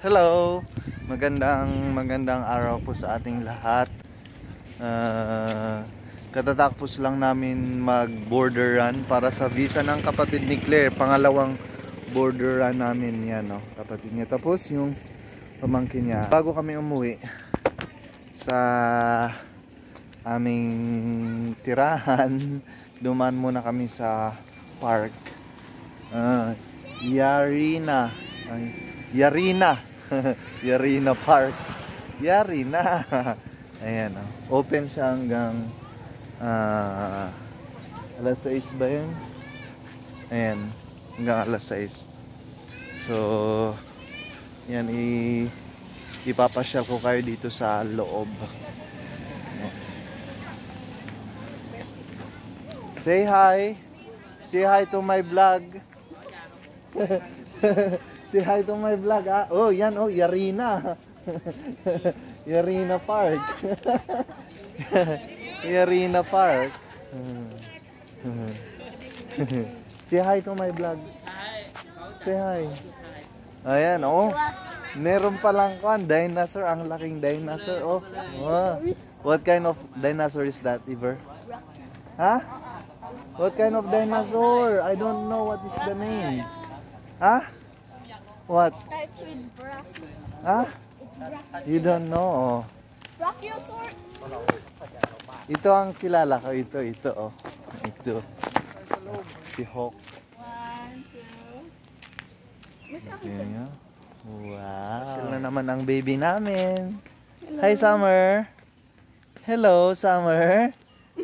Hello! Magandang araw po sa ating lahat. Katatapos lang namin mag-border run para sa visa ng kapatid ni Claire. Pangalawang border run namin yan, no? Kapatid niya. Tapos yung pamangkin niya. Bago kami umuwi sa aming tirahan, dumaan muna kami sa park. Yarina Yarina Park. Yarina. Ayan, oh. Open siya hanggang alas 6 ba yun? Ayan, hanggang alas 6. So yan, ipapasyal ko kayo dito sa loob. Say hi. Say hi to my vlog. Say hi to my vlog, ah. Oh, yan, oh, Yarina. Yarina Park. Yarina Park. Say hi to my vlog. Say hi. Ayan, oh. Meron palang dinosaur, ang laking dinosaur, oh. Oh. What kind of dinosaur is that, Iver? Huh? What kind of dinosaur? I don't know what is the name. Huh? What? Starts with Brachio. Huh? You don't know. Brachiosaur. Ito ang kilala ko. Ito, oh. Ito. Si Hawk. 1, 2. Okay. Wow. Sila na naman ang baby namin. Hello. Hi, Summer. Hello, Summer.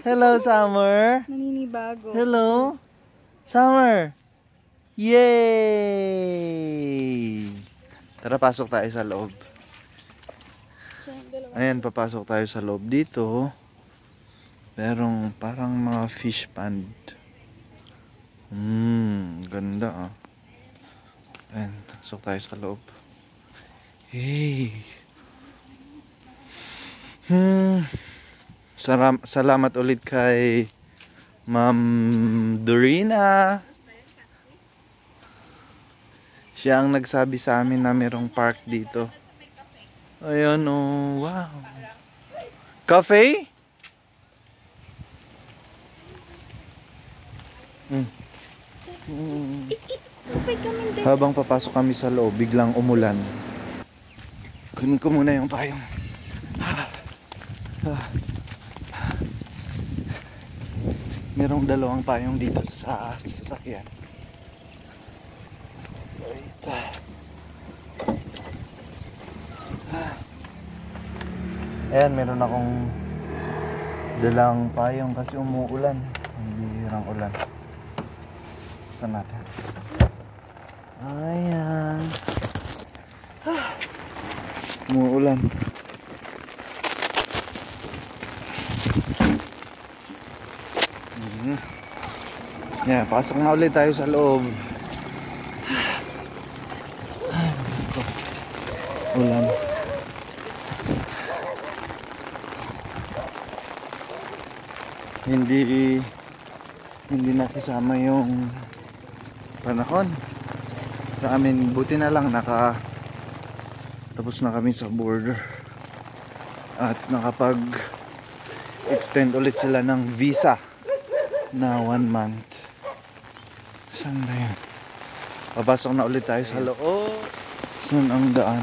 Hello, Summer. Naninibago. Hello, Summer. Yay! Tara, pasok tayo sa loob. Ayan, papasok tayo sa loob dito. Merong parang mga fish pond. Ganda, ah. Ayan, pasok tayo sa loob. Hey! Salamat ulit kay Ma'am Dorina. Siya ang nagsabi sa amin na merong park dito. Ayun, oh, wow. Cafe? Habang papasok kami sa loob, biglang umulan. Kunin ko muna yung payong. Merong dalawang payong dito sa sasakyan. Ayan, meron akong dalang payong kasi umuulan. Hindi hirang ulan. Saan natin? Ayan. Umuulan. Yeah, pasok na ulit tayo sa loob. Ulan. Hindi nakisama yung panahon sa amin. Buti na lang tapos na kami sa border at nakapag extend ulit sila ng visa na 1 month. Saan na yun? Papasok na ulit tayo sa loob. Saan ang daan?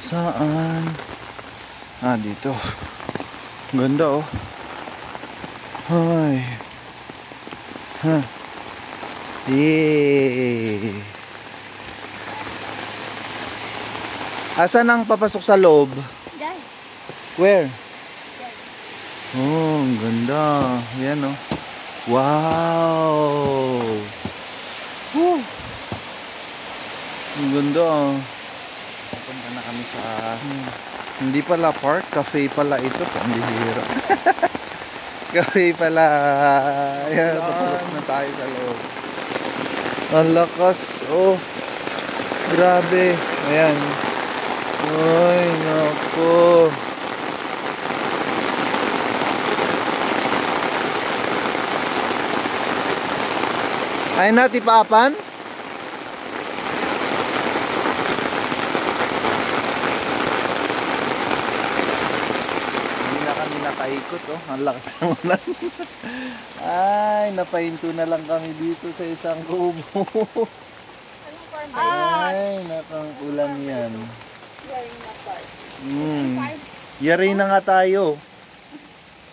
Saan? Dito. Ganda, oh. Ay. Yay. Asan ang papasok sa loob? Dad. Where? Oh, ang ganda. Yan, oh. Wow. Woo. Ang ganda, oh. Punta na kami sa hindi pala park, cafe pala ito. Pambihira. Cafe pala. Ayan, papasok na tayo sa loob. Ang lakas, oh. Grabe. Ayan. Ay, nako. Ay, nati paapan? ikot oh. Ang lakas ng ulan. Ay, napahinto na lang kami dito sa isang kubo. Anong farm ba yun? Ay, nakang ulan yan. Garina Park. Hmm. Yari na nga tayo.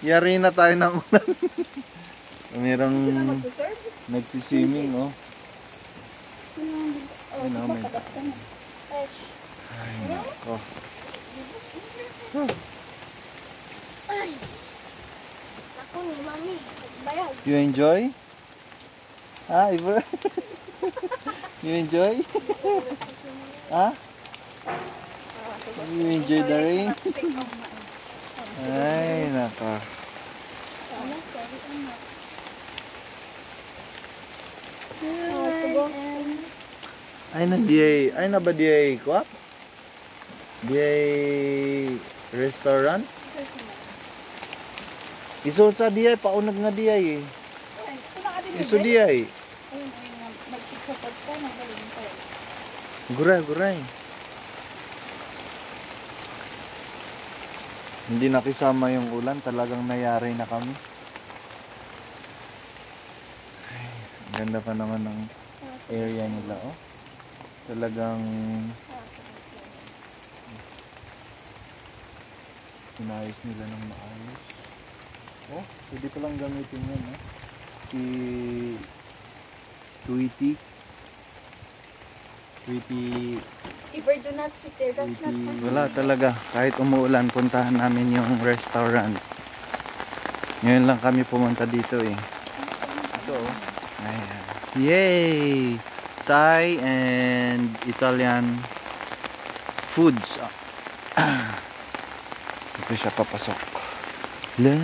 Yari na tayo ng ulan. Merong Magsaserve? nagsiswimming oh. Oh, Ano, may- fresh. Ay, nako. Ay! Ako ni Mami. Bayag. You enjoy? Ha, Iver? You enjoy? Ha? You enjoy the rain? Ay, nako. Ay na diay, ay na ba diay kuap? Diay restaurant? Iso sa diay paunag nga diay eh. Iso diay. Guray, guray. Hindi nakisama yung ulan, talagang nayari na kami. Ay, ang ganda pa naman ng area nila oh. Talagang inayos nila ng maayos. Oh, pwede palang gamitin yan eh. Si Tweety. Iver, do not sit there. That's not Tweety. possible. Wala talaga. Kahit umuulan, puntahan namin yung restaurant. Ngayon lang kami pumunta dito eh. Ito oh. Ayan. Yay! Thai and Italian foods. Dito siya papasok. La.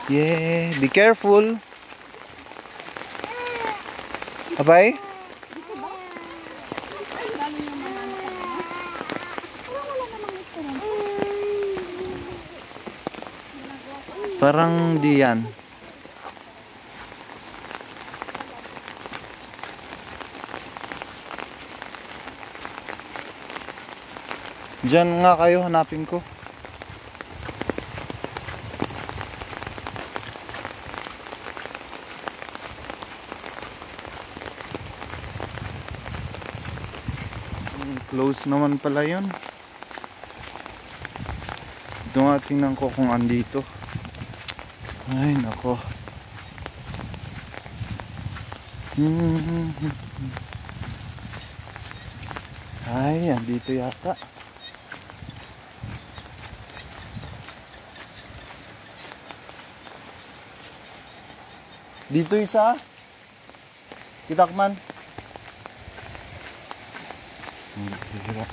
Yeah, be careful. Abay? Parang di yan. Diyan nga kayo, hanapin ko. Close naman pala yun. Ito nga, tingnan ko kung andito. Ay, nako. Ay, andito yata. Dito isa. Kitakman. Hirap.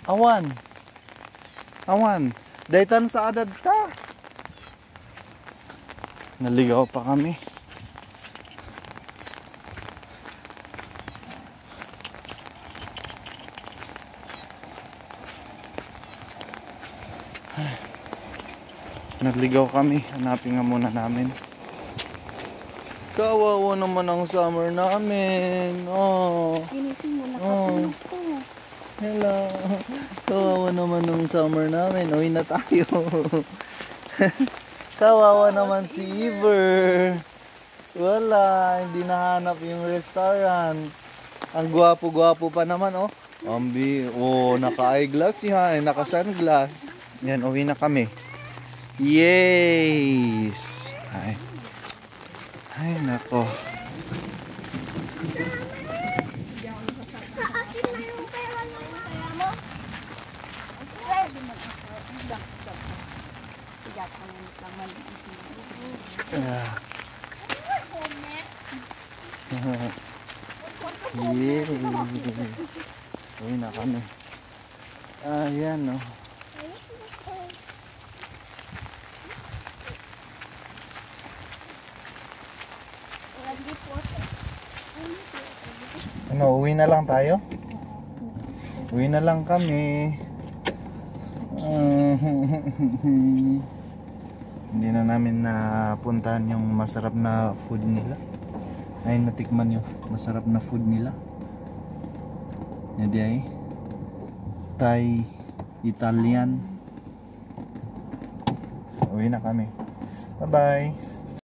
Awan. Awan. Daytan sa adad ta. Naligaw pa kami. Naligaw kami. Hanapin nga muna namin. Kawawa naman ang summer namin. Oh. Ginising mo na Oh. ko. Hello. Kawawa naman ng summer namin. Uwi na tayo. Kawawa naman si Iver. Wala, hindi nahanap yung restaurant. Ang gwapo-gwapo pa naman, oh. Ambi, oh, naka-eyeglass yan, naka-sunglass. Yan, uwi na kami. Yes! Ay, nako. Sa akin na yung pera mo. Pwede mo. Tiyak ka naman. Ah. Yes. Uwi na kami. Ayan, oh. Ano, uwi na lang tayo? Uwi na lang kami. Hindi na namin napuntahan yung masarap na food nila. Ay, natikman yung masarap na food nila. Jadi ay Thai, Italian. Uwi na kami. Bye bye.